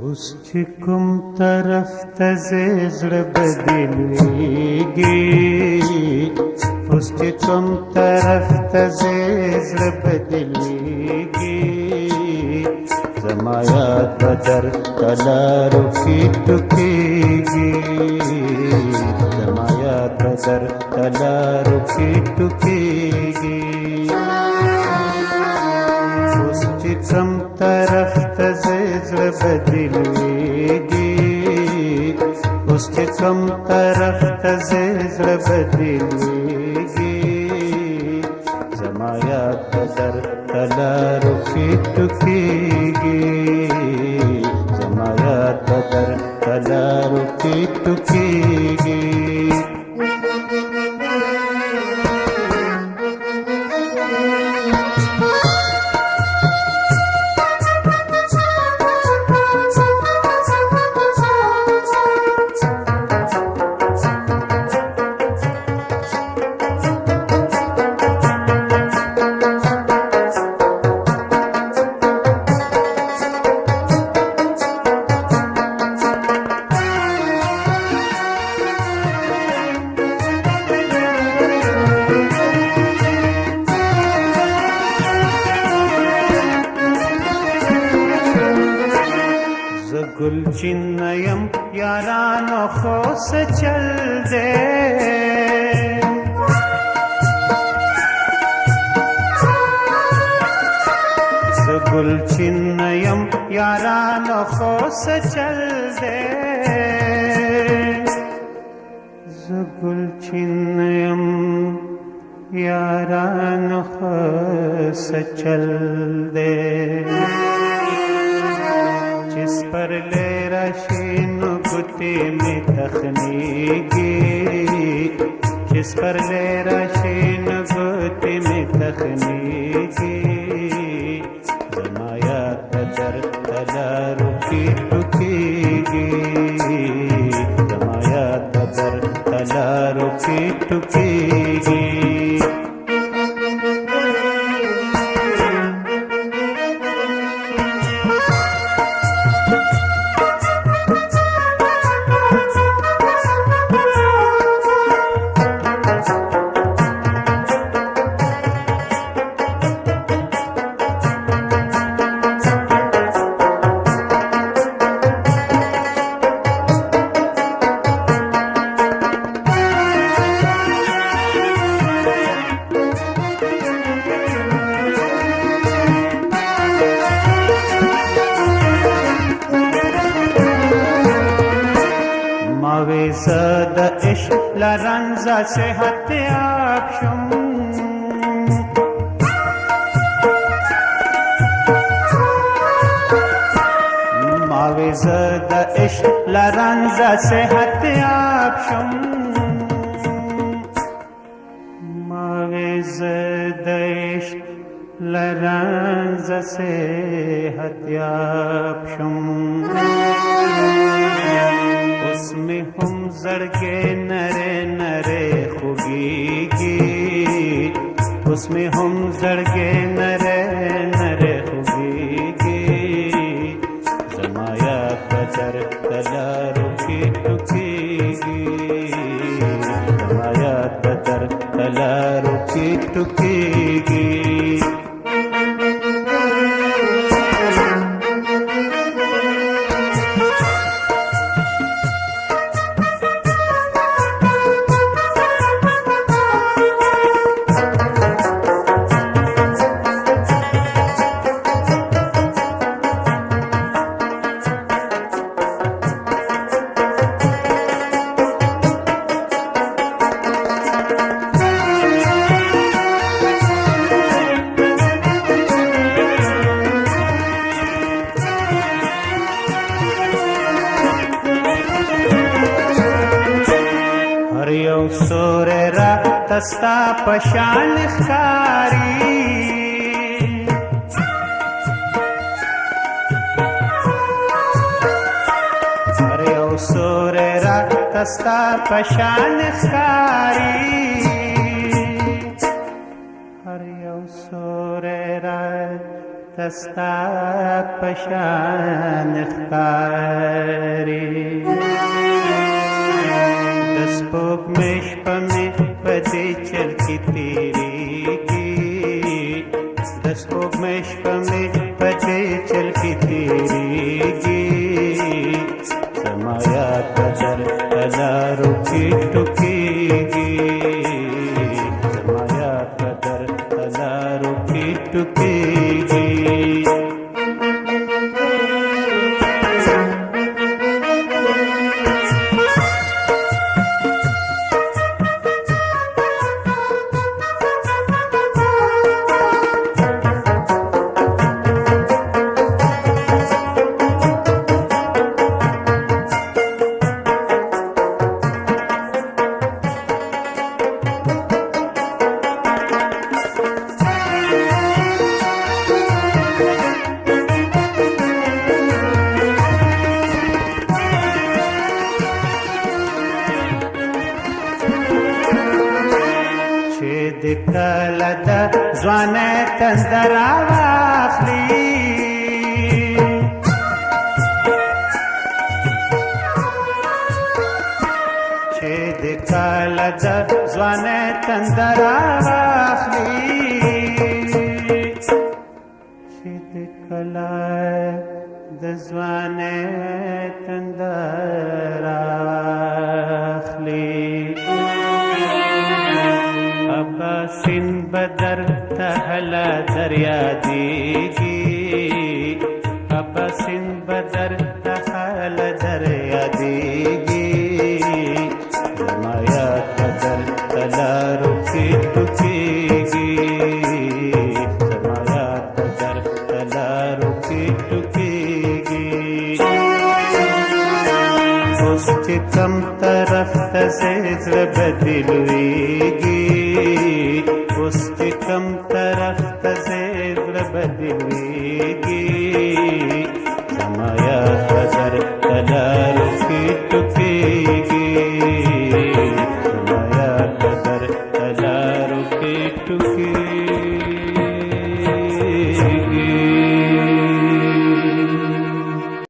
اوس چې کوم طرف ته زړه بدلېږي، اوس چې کوم طرف ته زړه بدلېږي، زما یاد به درته لارو کې ټوکېږي، زما یاد به درته لارو کې ټوکېږي. اوس چې کوم طرف ته زړه بدلېږي، اوس چې کوم طرف ته زړه بدلېږي، زما یاد به درته لارو کې ټوکېږي، زما یاد به درته لارو کې ټوکېږي. گلچین یم یارانو خو څه چل دے، زه گلچین یم یارانو خو څه چل دے، زه گلچین یم یارانو خو څه چل دے. جس پر لے راشی نو گتی میں تخنیگی، جس پر لے راشی نو گتی میں تخنیگی، زما یاد به درته لارو کې ټوکېږي، زما یاد به درته لارو کې ټوکېږي. زد عشق لرنزه صحت یاب شم، ماوی زد عشق لرنزه صحت یاب شم، ماوی زد عشق لرنزه صحت یاب شم. اس میں ہم زڑکے نرے نرے خوگیگی، اس میں ہم زڑکے نرے نرے خوگیگی، زما یاد به درته لارو کې ټوکېږي، زما یاد به درته لارو کې ټوکېږي. سور را تستا پشان ښکاری هر یو سور را تستا پشان ښکاری هر یو سور را تستا پشان ښکاری سپوږمۍ شپه مې په دې چل کې تېرېږي د سپوږمۍ شپه مې په دې چل کې تېرېږي زما یاد په درته لارو کې ټوکېږي زما یاد په درته لارو کې ټوکېږي د کله د ځوانۍ تنده راواخلي چې د کله د ځوانۍ تنده راواخلي چې د کله د ځوانۍ تنده راواخلي سین بدر تهلا دریا دیگی ابا سین بدر تهلا دریا دیگی زمایا قدر تلارو کی ٹکیگی زمایا قدر تلارو کی ٹکیگی اس کی کم طرف تزیز بدلویگی اس کی کم طرف ته زړه بدلوي